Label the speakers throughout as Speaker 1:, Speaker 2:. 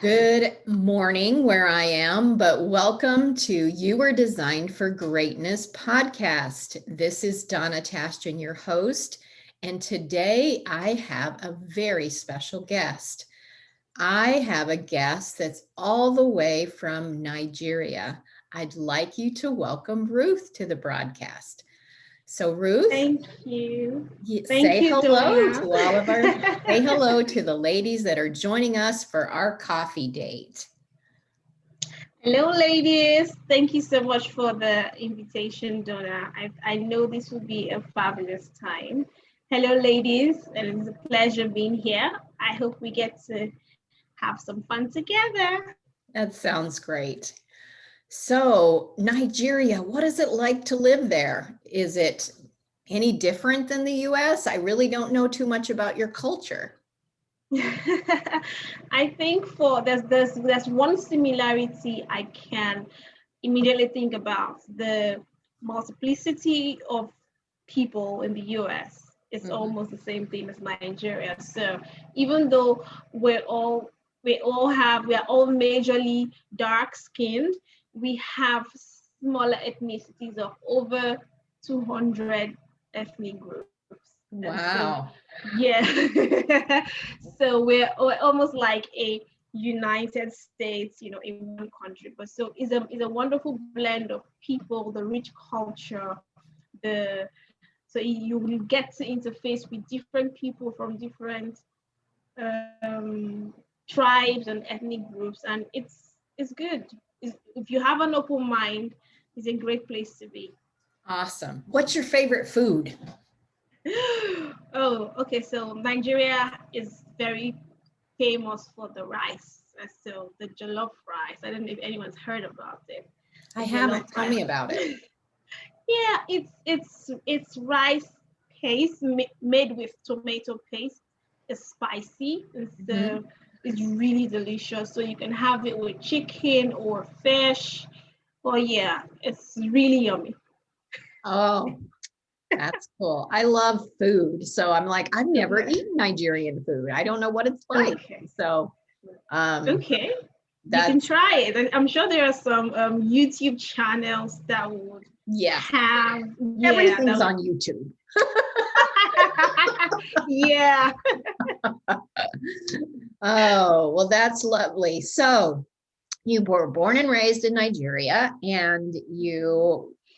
Speaker 1: Good morning where I am, but welcome to You Were Designed for Greatness podcast. This is Donna Tashjian, your host, and today I have a very special guest. I have a guest that's all the way from Nigeria. I'd like you to welcome Ruth to the broadcast. So Ruth,
Speaker 2: Thank you. Thank
Speaker 1: say
Speaker 2: you,
Speaker 1: hello
Speaker 2: Donna.
Speaker 1: to all of our, say hello to the ladies that are joining us for our coffee date.
Speaker 2: Hello, ladies. Thank you so much for the invitation, Donna. I know this will be a fabulous time. Hello, ladies. And it's a pleasure being here. I hope we get to have some fun together.
Speaker 1: That sounds great. So, Nigeria, what is it like to live there? Is it any different than the US? I really don't know too much about your culture.
Speaker 2: I think there's one similarity I can immediately think about: the multiplicity of people in the US. It's almost the same thing as Nigeria. So even though we are all majorly dark skinned, we have smaller ethnicities of over 200 ethnic groups. And so
Speaker 1: Wow.
Speaker 2: yeah. So we're almost like a United States, in one country. But so it's a wonderful blend of people, the rich culture, the so you will get to interface with different people from different tribes and ethnic groups, and it's good. If you have an open mind, it's a great place to be.
Speaker 1: Awesome. What's your favorite food?
Speaker 2: Oh, okay. So Nigeria is very famous for the rice. So the jollof rice. I don't know if anyone's heard about it.
Speaker 1: I
Speaker 2: The
Speaker 1: haven't.
Speaker 2: jollof
Speaker 1: Tell
Speaker 2: rice.
Speaker 1: me about it.
Speaker 2: Yeah, it's rice paste made with tomato paste. It's spicy, and
Speaker 1: Mhm.
Speaker 2: so it's really delicious. So you can have it with chicken or fish. Oh yeah, it's really yummy.
Speaker 1: Oh, that's cool. I love food. So I'm like, I've never
Speaker 2: Okay.
Speaker 1: eaten Nigerian food. I don't know what it's like.
Speaker 2: Okay.
Speaker 1: So um,
Speaker 2: Okay. You can
Speaker 1: that's,
Speaker 2: try it. And I'm sure there are some YouTube channels that would
Speaker 1: yes,
Speaker 2: have, yeah,
Speaker 1: everything's on YouTube.
Speaker 2: yeah.
Speaker 1: Oh, well, that's lovely. So you were born and raised in Nigeria, and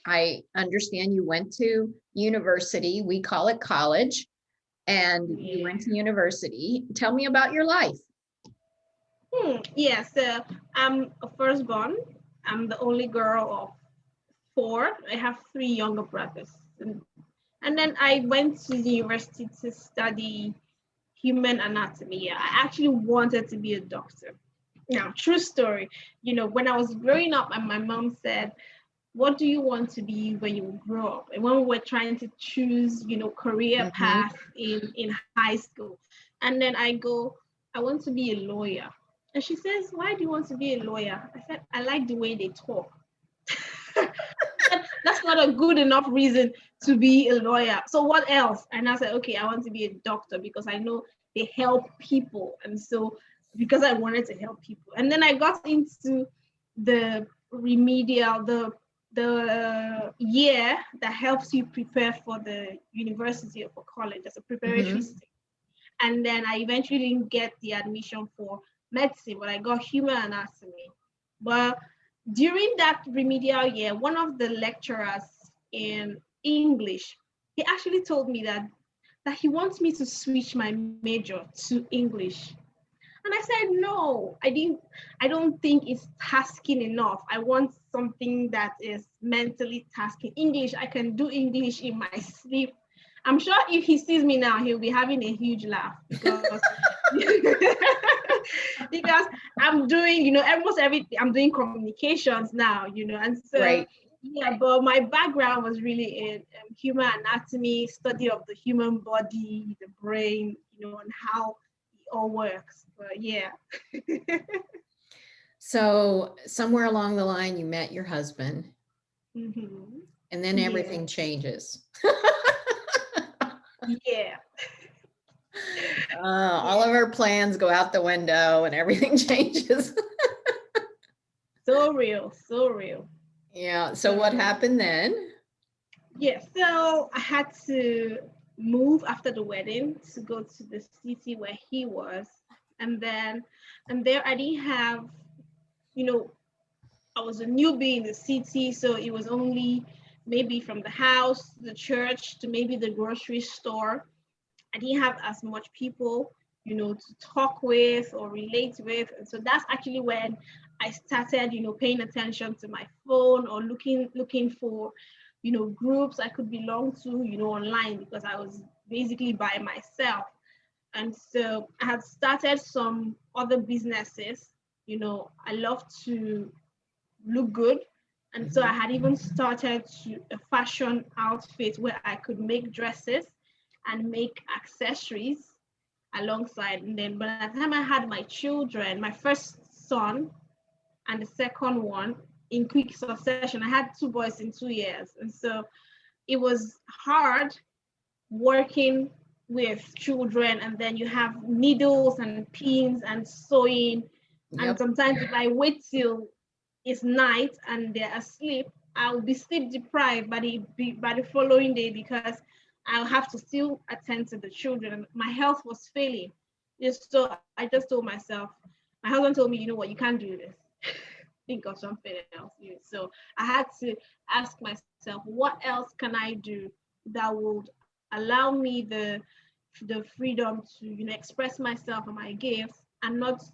Speaker 1: I understand you went to university. We call it college, and you
Speaker 2: Yeah.
Speaker 1: went to university. Tell me about your life.
Speaker 2: Yeah, so I'm a firstborn. I'm the only girl of four. I have three younger brothers. And then I went to the university to study human anatomy. Yeah, I actually wanted to be a doctor. Now, true story, when I was growing up, and my mom said, what do you want to be when you grow up? And when we were trying to choose, career
Speaker 1: Mhm.
Speaker 2: path in high school. And then I go, I want to be a lawyer. And she says, why do you want to be a lawyer? I said, I like the way they talk. That's not a good enough reason to be a lawyer. So what else? And I said, okay, I want to be a doctor because I know they help people. And so because I wanted to help people. And then I got into the remedial, the year that helps you prepare for the university or for college as a preparatory
Speaker 1: Mhm.
Speaker 2: stage. And then I eventually didn't get the admission for medicine, but I got human anatomy. But during that remedial year, one of the lecturers in English, he actually told me that he wants me to switch my major to English. And I said, no, I don't think it's tasking enough. I want something that is mentally tasking. English, I can do English in my sleep. I'm sure if he sees me now, he'll be having a huge laugh because because I'm doing, almost everything. I'm doing communications now, and so
Speaker 1: Right.
Speaker 2: yeah. But my background was really in human anatomy, study of the human body, the brain, and how it all works. But yeah.
Speaker 1: So somewhere along the line, you met your husband,
Speaker 2: Hmm.
Speaker 1: and then
Speaker 2: Yeah.
Speaker 1: everything changes.
Speaker 2: Yeah.
Speaker 1: All of our plans go out the window and everything changes.
Speaker 2: So real, so real.
Speaker 1: Yeah. So what happened then?
Speaker 2: Yeah, so I had to move after the wedding to go to the city where he was. And then, and there I didn't have, you know, I was a newbie in the city, so it was only maybe from the house, the church, to maybe the grocery store. I didn't have as much people, to talk with or relate with. And so that's actually when I started, paying attention to my phone or looking for, groups I could belong to, online, because I was basically by myself. And so I had started some other businesses. I love to look good. And so I had even started a fashion outfit where I could make dresses and make accessories alongside. And then by the time I had my children, my first son and the second one in quick succession, I had two boys in 2 years. And so it was hard working with children, and then you have needles and pins and sewing. And
Speaker 1: Yep.
Speaker 2: sometimes if I wait till it's night and they're asleep, I'll be sleep deprived by the following day, because I'll have to still attend to the children. My health was failing. So I just told myself, my husband told me, you know what, you can't do this. Think of something else. So I had to ask myself, what else can I do that would allow me the freedom to express myself and my gifts, and not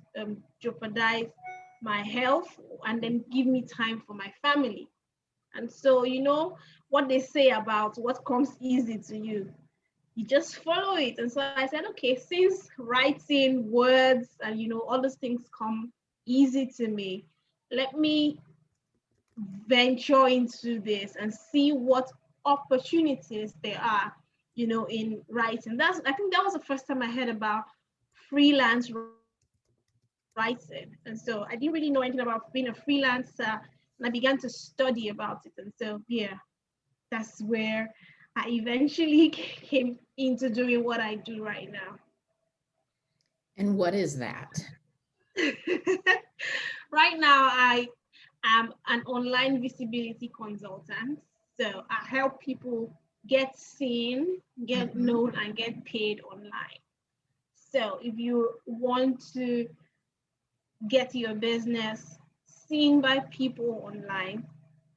Speaker 2: jeopardize my health, and then give me time for my family. And so, what they say about what comes easy to you just follow it. And so I said, okay, since writing words and all those things come easy to me, let me venture into this and see what opportunities there are, in writing. I think that was the first time I heard about freelance writing. And so I didn't really know anything about being a freelancer, and I began to study about it. And so, yeah, that's where I eventually came into doing what I do right now.
Speaker 1: And what is that?
Speaker 2: Right now, I am an online visibility consultant. So I help people get seen, get known, and get paid online. So if you want to get your business seen by people online,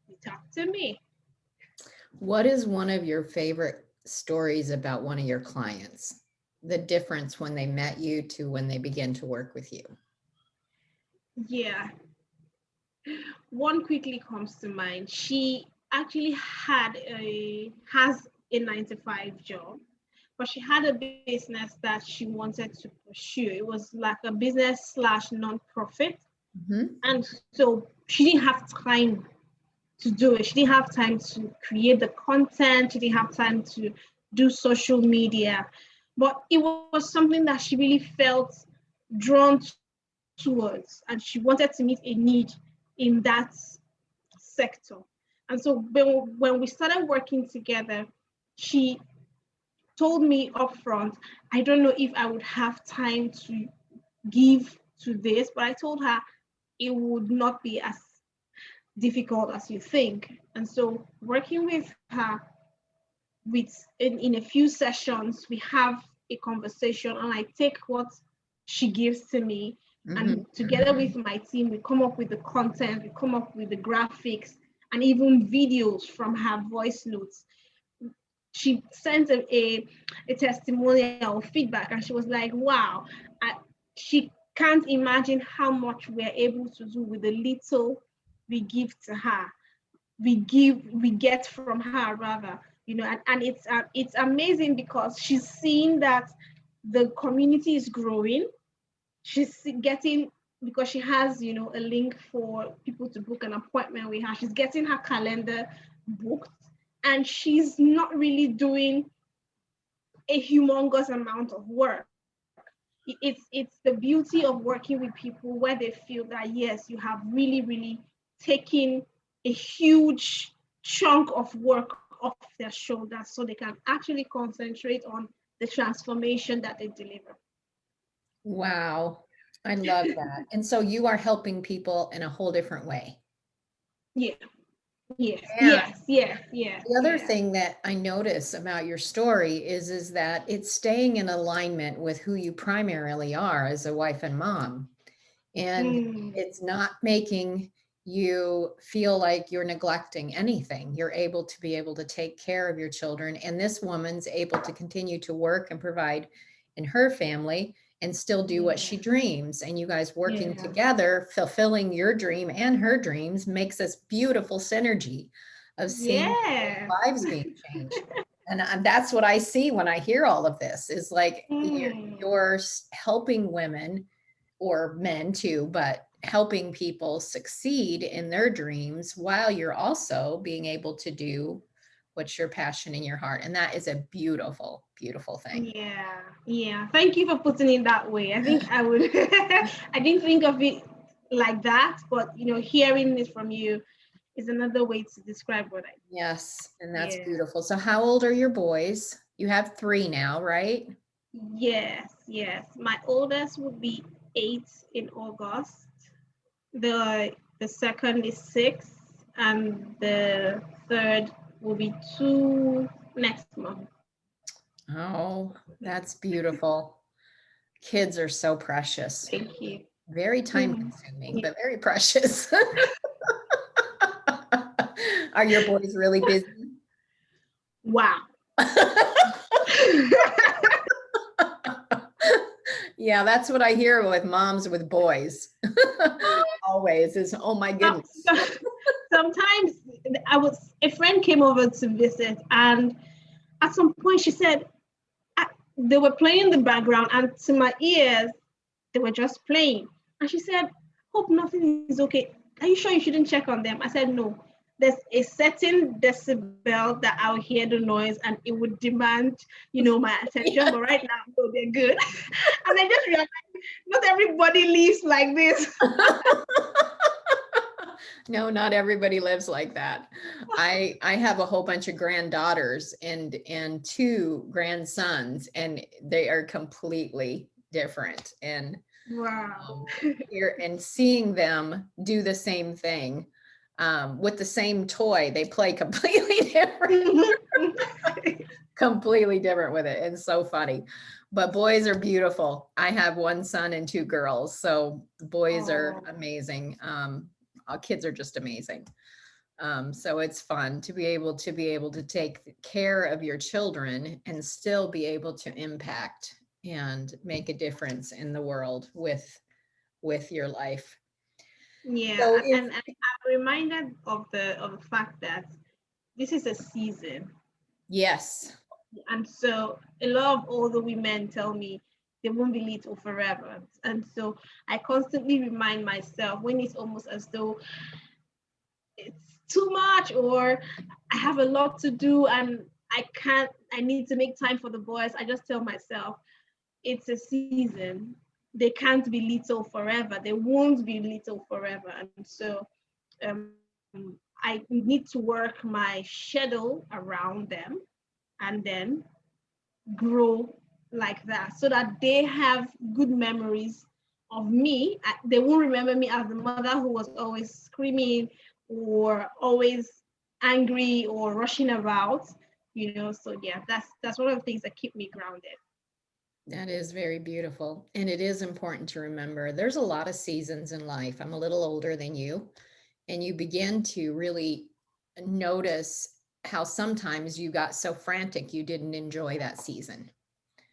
Speaker 2: you talk to me.
Speaker 1: What is one of your favorite stories about one of your clients? The difference when they met you to when they begin to work with you?
Speaker 2: Yeah, one quickly comes to mind. She actually has a 9 to 5 job, but she had a business that she wanted to pursue. It was like a business slash non-profit. And so she didn't have time to do it. She didn't have time to create the content. She didn't have time to do social media. But it was something that she really felt drawn towards, and she wanted to meet a need in that sector. And so when we started working together, she told me upfront, I don't know if I would have time to give to this, but I told her it would not be as difficult as you think. And so working with her, in a few sessions, we have a conversation, and I take what she gives to me, and together with my team, we come up with the content, we come up with the graphics, and even videos from her voice notes. She sent a testimonial feedback, and she was like, wow, she can't imagine how much we're able to do with the little we give to her, we get from her, rather. And it's amazing, because she's seeing that the community is growing. She's getting, because she has a link for people to book an appointment with her, she's getting her calendar booked, and she's not really doing a humongous amount of work. It's the beauty of working with people, where they feel that, yes, you have really, really taken a huge chunk of work off their shoulders, so they can actually concentrate on the transformation that they deliver.
Speaker 1: Wow. I love that. And so you are helping people in a whole different way.
Speaker 2: Yeah. Yes.
Speaker 1: And
Speaker 2: Yes. Yes. Yes.
Speaker 1: the other
Speaker 2: Yeah.
Speaker 1: thing that I notice about your story is that it's staying in alignment with who you primarily are as a wife and mom. And
Speaker 2: Mm.
Speaker 1: it's not making you feel like you're neglecting anything. You're able to be able to take care of your children. And this woman's able to continue to work and provide in her family and still do what she
Speaker 2: Yeah.
Speaker 1: dreams. And you guys working
Speaker 2: Yeah.
Speaker 1: together, fulfilling your dream and her dreams makes this beautiful synergy of seeing
Speaker 2: Yes.
Speaker 1: lives being changed. And that's what I see when I hear all of this is like
Speaker 2: Mm.
Speaker 1: you're helping women or men too, but helping people succeed in their dreams while you're also being able to do what's your passion in your heart. And that is a beautiful, beautiful thing.
Speaker 2: Yeah. Yeah. Thank you for putting it that way. I think I would. I didn't think of it like that, but hearing it from you is another way to describe what I.
Speaker 1: Yes, and that's
Speaker 2: Yeah.
Speaker 1: beautiful. So how old are your boys? You have three now, right?
Speaker 2: Yes. Yes. My oldest would be 8 in August. The second is 6, and the third will be 2 next month.
Speaker 1: Oh, that's beautiful. Kids are so precious.
Speaker 2: Thank you.
Speaker 1: Very time
Speaker 2: Mm.
Speaker 1: consuming, but very precious. Are your boys really busy?
Speaker 2: Wow.
Speaker 1: Yeah, that's what I hear with moms with boys. Always is, oh my goodness.
Speaker 2: Sometimes a friend came over to visit, and at some point she said, they were playing in the background, and to my ears they were just playing, and she said, hope nothing is okay, are you sure you shouldn't check on them? I said, no, there's a certain decibel that I'll hear the noise and it would demand my attention, but right now, no, they're good. And I just realized not everybody lives like this.
Speaker 1: No, not everybody lives like that. I have a whole bunch of granddaughters and two grandsons, and they are completely different. And
Speaker 2: Wow.
Speaker 1: here and seeing them do the same thing with the same toy, they play completely different, completely different with it. It's so funny. But boys are beautiful. I have one son and two girls, so boys are
Speaker 2: Oh,
Speaker 1: amazing. Our kids are just amazing. So it's fun to be able to take care of your children and still be able to impact and make a difference in the world with your life.
Speaker 2: yeah,
Speaker 1: So if
Speaker 2: and I'm reminded of the fact that this is a season.
Speaker 1: yes,
Speaker 2: And so a lot of older women tell me they won't be little forever. And so I constantly remind myself when it's almost as though it's too much, or I have a lot to do and I need to make time for the boys. I just tell myself it's a season. They can't be little forever. They won't be little forever. And so I need to work my schedule around them and then grow like that so that they have good memories of me. They won't remember me as the mother who was always screaming or always angry or rushing about. So yeah, that's one of the things that keep me grounded.
Speaker 1: that is very beautiful. And it is important to remember there's a lot of seasons in life. I'm a little older than you, and you begin to really notice how sometimes you got so frantic you didn't enjoy that season.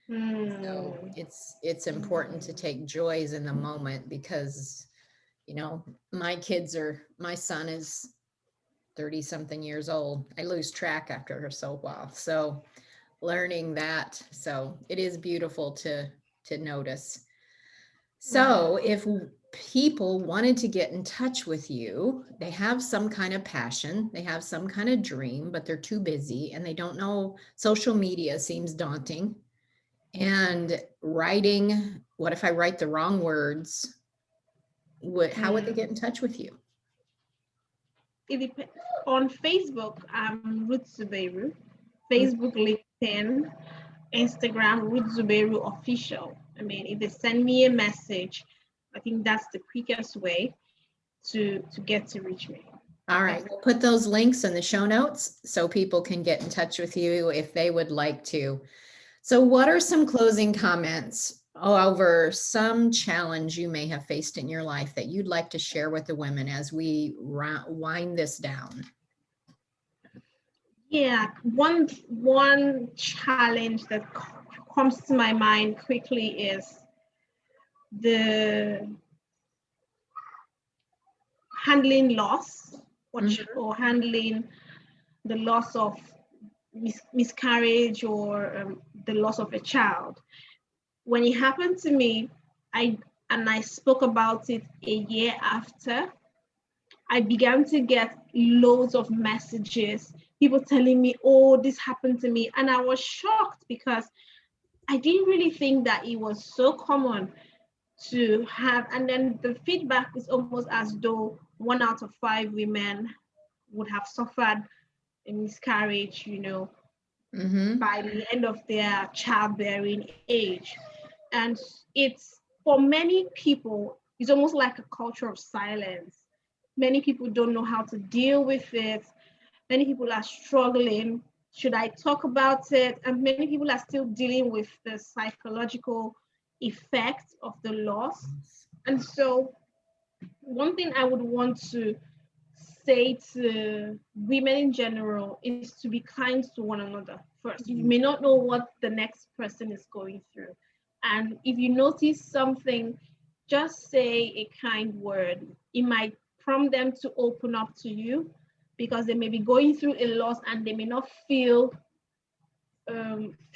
Speaker 1: So
Speaker 2: Mm.
Speaker 1: it's important to take joys in the moment because my son is 30 something years old. I lose track after so while. So learning that. So it is beautiful to notice. So
Speaker 2: Wow.
Speaker 1: if people wanted to get in touch with you, they have some kind of passion, they have some kind of dream, but they're too busy and they don't know. Social media seems daunting. And writing, what if I write the wrong words? How would they
Speaker 2: Mm.
Speaker 1: get in touch with you?
Speaker 2: It depends. On Facebook, I'm Ruth Zubario.
Speaker 1: Mm.
Speaker 2: Facebook, LinkedIn, Instagram, Ruth Zubario official. I mean, if they send me a message, I think that's the quickest way to get to reach me.
Speaker 1: All right, we'll put those links in the show notes so people can get in touch with you if they would like to. So what are some closing comments over some challenge you may have faced in your life that you'd like to share with the women as we wind this down?
Speaker 2: Yeah, one challenge that comes to my mind quickly is the handling loss, or handling the loss of miscarriage, or the loss of a child. When it happened to me, I spoke about it a year after. I began to get loads of messages, people telling me, oh, this happened to me. And I was shocked because I didn't really think that it was so common to have. And then the feedback is almost as though 1 out of 5 women would have suffered a miscarriage, by the end of their childbearing age. And it's, for many people, it's almost like a culture of silence. Many people don't know how to deal with it. Many people are struggling. Should I talk about it? And many people are still dealing with the psychological effect of the loss. And so, one thing I would want to say to women in general is to be kind to one another first. You may not know what the next person is going through. And if you notice something, just say a kind word. It might prompt them to open up to you, because they may be going through a loss and they may not feel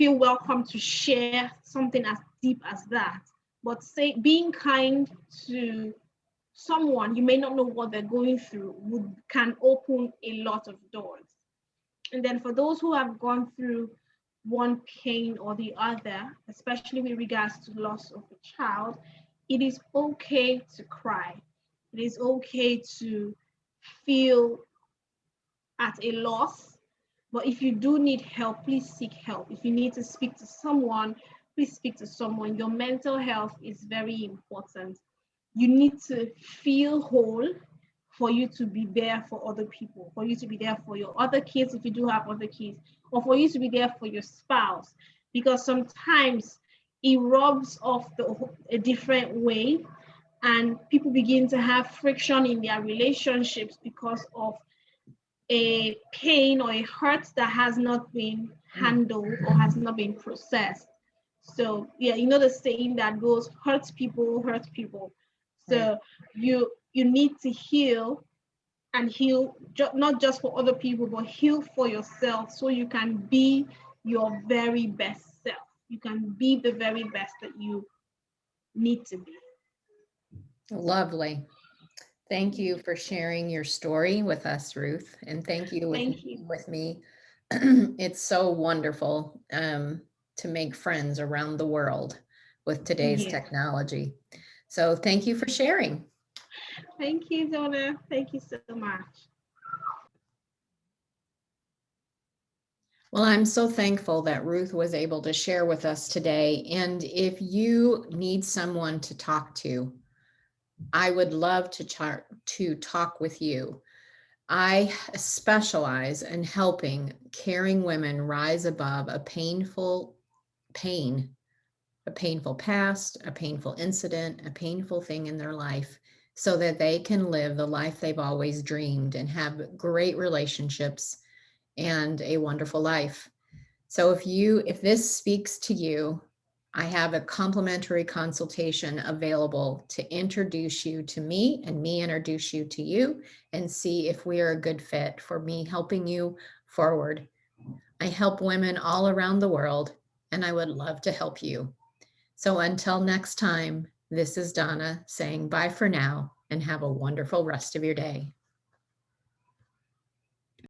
Speaker 2: welcome to share something as deep as that. But being kind to someone, you may not know what they're going through, can open a lot of doors. And then for those who have gone through one pain or the other, especially with regards to loss of a child, it is okay to cry. It is okay to feel at a loss. But if you do need help, please seek help. If you need to speak to someone, please speak to someone. Your mental health is very important. You need to feel whole for you to be there for other people, for you to be there for your other kids if you do have other kids, or for you to be there for your spouse, because sometimes it rubs off a different way, and people begin to have friction in their relationships because of a pain or a hurt that has not been handled or has not been processed. So yeah, the saying that goes, hurt people hurt people. So you need to heal, and heal not just for other people, but heal for yourself, so you can be your very best self. You can be the very best that you need to be.
Speaker 1: Lovely. Thank you for sharing your story with us, Ruth, and thank you with me. It's so wonderful to make friends around the world with today's technology. So thank you for sharing.
Speaker 2: Thank you, Donna. Thank you so much.
Speaker 1: Well, I'm so thankful that Ruth was able to share with us today. And if you need someone to talk to, I would love to talk with you. I specialize in helping caring women rise above a painful pain, a painful past, a painful incident, a painful thing in their life, so that they can live the life they've always dreamed and have great relationships and a wonderful life. So if this speaks to you, I have a complimentary consultation available to introduce you to me and me introduce you to you and see if we are a good fit for me helping you forward. I help women all around the world, and I would love to help you. So until next time, this is Donna saying bye for now and have a wonderful rest of your day.